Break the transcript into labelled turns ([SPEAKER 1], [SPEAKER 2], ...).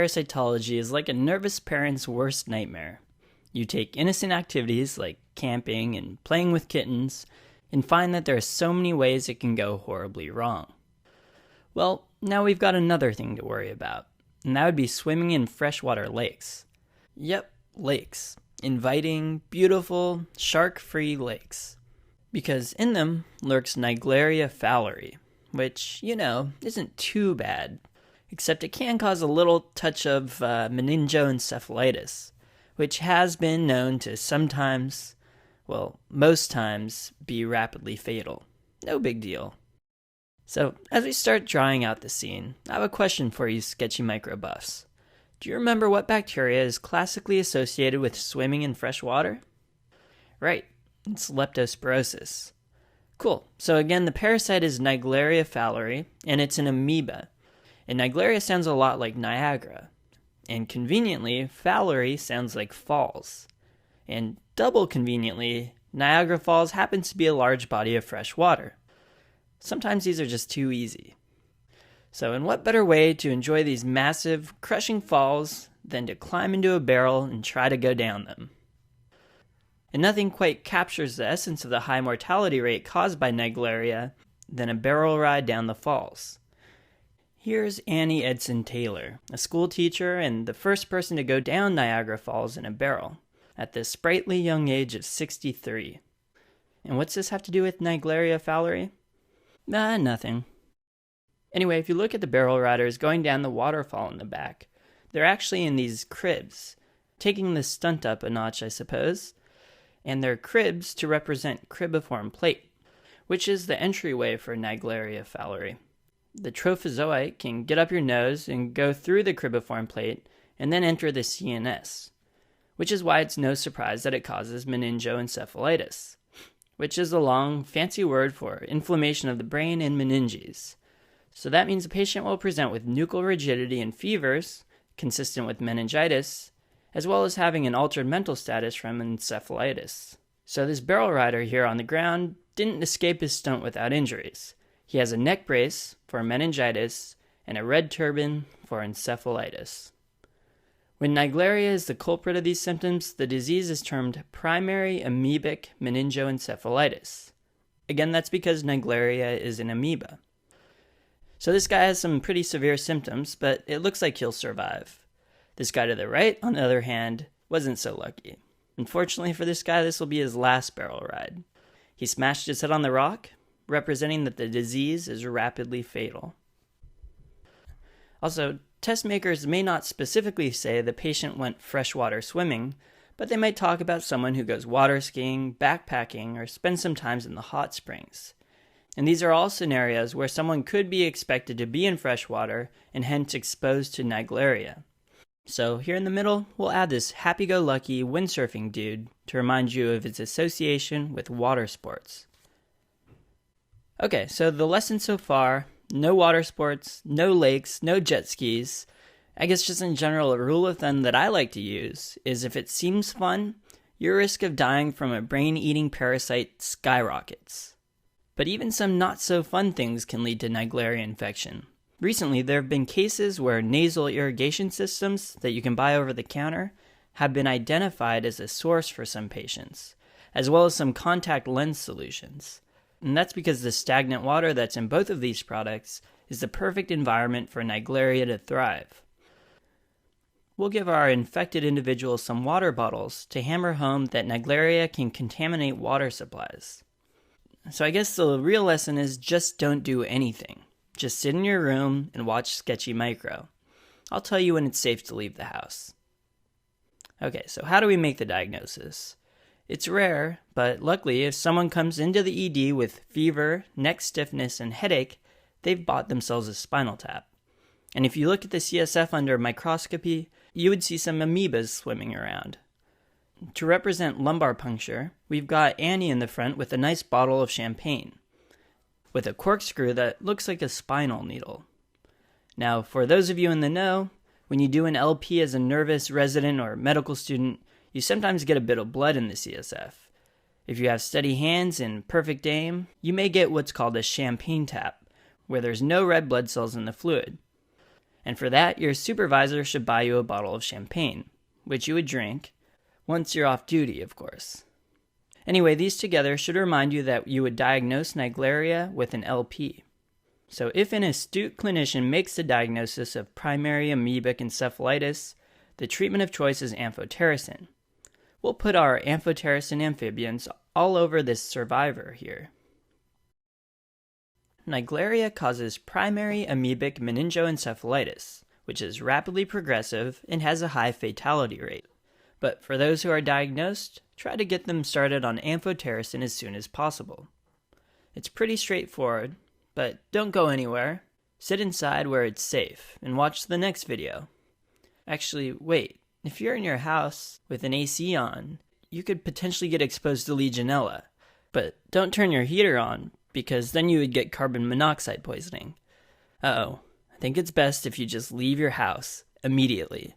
[SPEAKER 1] Parasitology is like a nervous parent's worst nightmare. You take innocent activities like camping and playing with kittens and find that there are so many ways it can go horribly wrong. Well, now we've got another thing to worry about, and that would be swimming in freshwater lakes. Yep, lakes. Inviting, beautiful, shark-free lakes. Because in them lurks Naegleria fowleri, which, isn't too bad. Except it can cause a little touch of meningoencephalitis, which has been known to sometimes, most times, be rapidly fatal. No big deal. So, as we start drawing out the scene, I have a question for you sketchy micro buffs. Do you remember what bacteria is classically associated with swimming in fresh water? Right, it's leptospirosis. Cool, so again, the parasite is Naegleria fowleri, and it's an amoeba. And Naegleria sounds a lot like Niagara. And conveniently, fowleri sounds like falls. And double conveniently, Niagara Falls happens to be a large body of fresh water. Sometimes these are just too easy. So in what better way to enjoy these massive, crushing falls than to climb into a barrel and try to go down them? And nothing quite captures the essence of the high mortality rate caused by Naegleria than a barrel ride down the falls. Here's Annie Edson Taylor, a school teacher and the first person to go down Niagara Falls in a barrel, at the sprightly young age of 63. And what's this have to do with Naegleria fowleri? Nothing. Anyway, if you look at the barrel riders going down the waterfall in the back, they're actually in these cribs, taking the stunt up a notch, I suppose, and they're cribs to represent cribiform plate, which is the entryway for Naegleria fowleri. The trophozoite can get up your nose and go through the cribiform plate and then enter the CNS, which is why it's no surprise that it causes meningoencephalitis, which is a long, fancy word for inflammation of the brain and meninges. So that means the patient will present with nuchal rigidity and fevers, consistent with meningitis, as well as having an altered mental status from encephalitis. So this barrel rider here on the ground didn't escape his stunt without injuries. He has a neck brace for meningitis and a red turban for encephalitis. When Naegleria is the culprit of these symptoms, the disease is termed primary amoebic meningoencephalitis. Again, that's because Naegleria is an amoeba. So this guy has some pretty severe symptoms, but it looks like he'll survive. This guy to the right, on the other hand, wasn't so lucky. Unfortunately for this guy, this will be his last barrel ride. He smashed his head on the rock, representing that the disease is rapidly fatal. Also, test makers may not specifically say the patient went freshwater swimming, but they might talk about someone who goes water skiing, backpacking, or spends some time in the hot springs. And these are all scenarios where someone could be expected to be in freshwater and hence exposed to Naegleria. So here in the middle, we'll add this happy-go-lucky windsurfing dude to remind you of its association with water sports. Okay, so the lesson so far, no water sports, no lakes, no jet skis. I guess just in general, a rule of thumb that I like to use is if it seems fun, your risk of dying from a brain-eating parasite skyrockets. But even some not-so-fun things can lead to Naegleria infection. Recently, there have been cases where nasal irrigation systems that you can buy over the counter have been identified as a source for some patients, as well as some contact lens solutions. And that's because the stagnant water that's in both of these products is the perfect environment for Naegleria to thrive. We'll give our infected individuals some water bottles to hammer home that Naegleria can contaminate water supplies. So I guess the real lesson is just don't do anything. Just sit in your room and watch Sketchy Micro. I'll tell you when it's safe to leave the house. Okay, so how do we make the diagnosis? It's rare, but luckily if someone comes into the ED with fever, neck stiffness, and headache, they've bought themselves a spinal tap. And if you look at the CSF under microscopy, you would see some amoebas swimming around. To represent lumbar puncture, we've got Annie in the front with a nice bottle of champagne, with a corkscrew that looks like a spinal needle. Now, for those of you in the know, when you do an LP as a nervous resident or medical student, you sometimes get a bit of blood in the CSF. If you have steady hands and perfect aim, you may get what's called a champagne tap, where there's no red blood cells in the fluid. And for that, your supervisor should buy you a bottle of champagne, which you would drink, once you're off duty, of course. Anyway, these together should remind you that you would diagnose Naegleria with an LP. So if an astute clinician makes the diagnosis of primary amoebic encephalitis, the treatment of choice is amphotericin. We'll put our amphotericin amphibians all over this survivor here. Naegleria causes primary amoebic meningoencephalitis, which is rapidly progressive and has a high fatality rate. But for those who are diagnosed, try to get them started on amphotericin as soon as possible. It's pretty straightforward, but don't go anywhere. Sit inside where it's safe and watch the next video. Actually, wait. If you're in your house with an AC on, you could potentially get exposed to Legionella. But don't turn your heater on, because then you would get carbon monoxide poisoning. I think it's best if you just leave your house immediately.